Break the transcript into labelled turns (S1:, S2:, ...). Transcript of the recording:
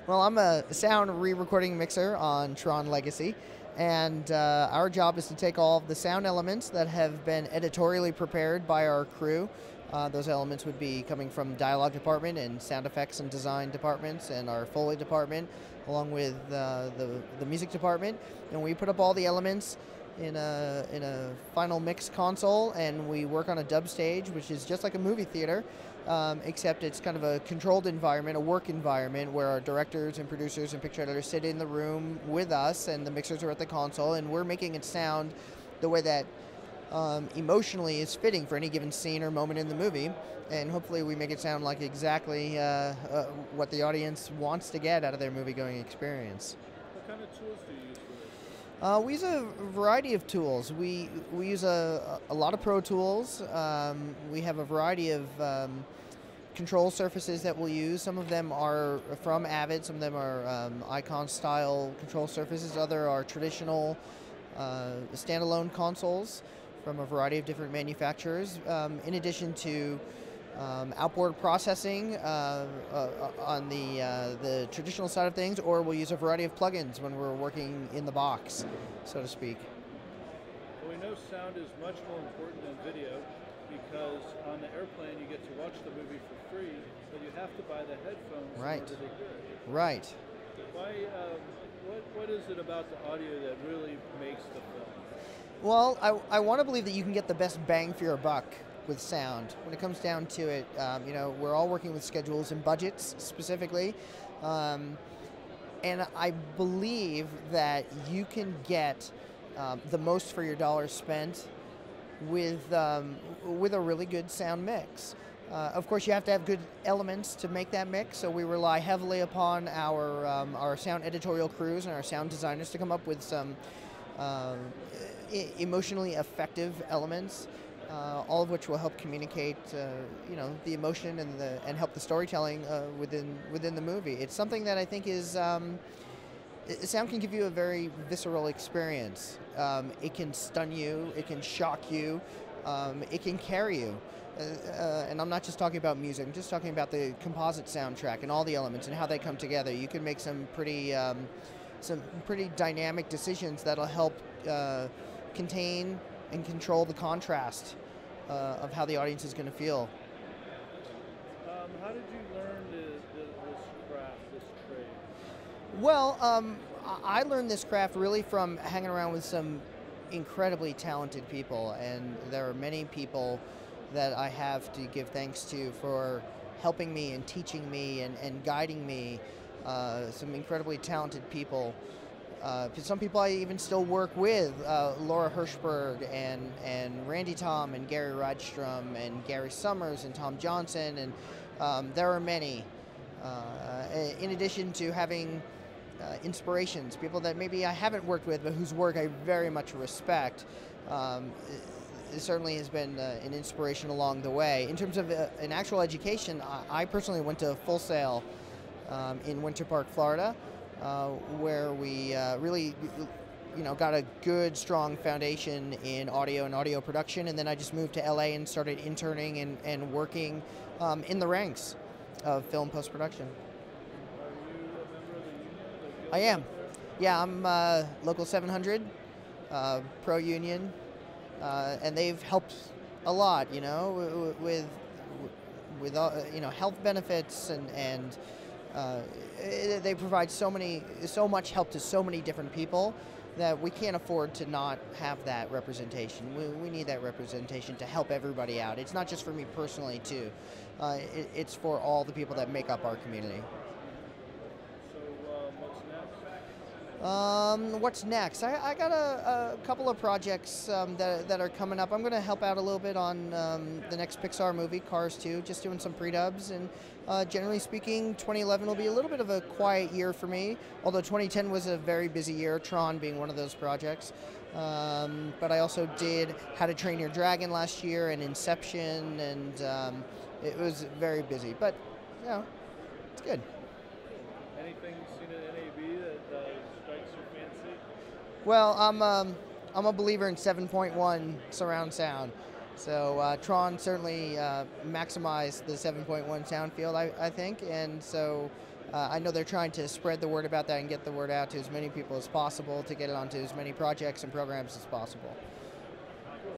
S1: Well, I'm a sound re-recording mixer on Tron Legacy, and our job is to take all of the sound elements that have been editorially prepared by our crew. Those elements would be coming from dialogue department and sound effects and design departments and our Foley department, along with the music department. And we put up all the elements in a final mix console, and we work on a dub stage, which is just like a movie theater, except it's kind of a controlled environment, a work environment, where our directors and producers and picture editors sit in the room with us, and the mixers are at the console, and we're making it sound the way that emotionally is fitting for any given scene or moment in the movie, and hopefully we make it sound like exactly what the audience wants to get out of their movie-going experience.
S2: What kind of tools do you use for this?
S1: We use a variety of tools. We use a lot of Pro Tools. We have a variety of control surfaces that we'll use. Some of them are from Avid. Some of them are Icon style control surfaces. Other are traditional standalone consoles from a variety of different manufacturers. In addition to outboard processing on the traditional side of things, or we'll use a variety of plugins when we're working in the box, so to speak.
S2: Well, we know sound is much more important than video because on the airplane you get to watch the movie for free, but you have to buy the headphones
S1: Right.
S2: in order to hear it.
S1: Right.
S2: Why? What is it about the audio that really makes the film?
S1: Well, I want to believe that you can get the best bang for your buck with sound. When it comes down to it, we're all working with schedules and budgets specifically, and I believe that you can get the most for your dollar spent with a really good sound mix. Of course, you have to have good elements to make that mix, so we rely heavily upon our sound editorial crews and our sound designers to come up with some emotionally effective elements, all of which will help communicate, the emotion and help the storytelling within the movie. It's something that I think is sound can give you a very visceral experience. It can stun you, it can shock you, it can carry you. And I'm not just talking about music, I'm just talking about the composite soundtrack and all the elements and how they come together. You can make some pretty dynamic decisions that'll help contain and control the contrast of how the audience is going to feel.
S2: How did you learn this craft, this trade?
S1: Well, I learned this craft really from hanging around with some incredibly talented people, and there are many people that I have to give thanks to for helping me and teaching me and guiding me. Some incredibly talented people. Some people I even still work with, Laura Hirschberg and Randy Tom and Gary Rydstrom and Gary Summers and Tom Johnson, and there are many. In addition to having inspirations, people that maybe I haven't worked with but whose work I very much respect. It certainly has been an inspiration along the way. In terms of an actual education, I personally went to Full Sail in Winter Park, Florida, where we really, got a good, strong foundation in audio and audio production, and then I just moved to LA and started interning and working in the ranks of film post-production.
S2: Are you a member of the union?
S1: I am. Yeah, I'm Local 700, pro-union, and they've helped a lot, with health benefits and they provide so much help to so many different people that we can't afford to not have that representation. We need that representation to help everybody out. It's not just for me personally, too. It's for all the people that make up our community.
S2: So what's next?
S1: What's next? I got a couple of projects that are coming up. I'm going to help out a little bit on the next Pixar movie, Cars 2, just doing some pre-dubs. And generally speaking, 2011 will be a little bit of a quiet year for me, although 2010 was a very busy year, Tron being one of those projects. But I also did How to Train Your Dragon last year and Inception, and it was very busy. But, it's good.
S2: Anything seen at NAB that strikes your fancy?
S1: Well, I'm a believer in 7.1 surround sound. So Tron certainly maximized the 7.1 sound field, I think, and so I know they're trying to spread the word about that and get the word out to as many people as possible to get it onto as many projects and programs as possible.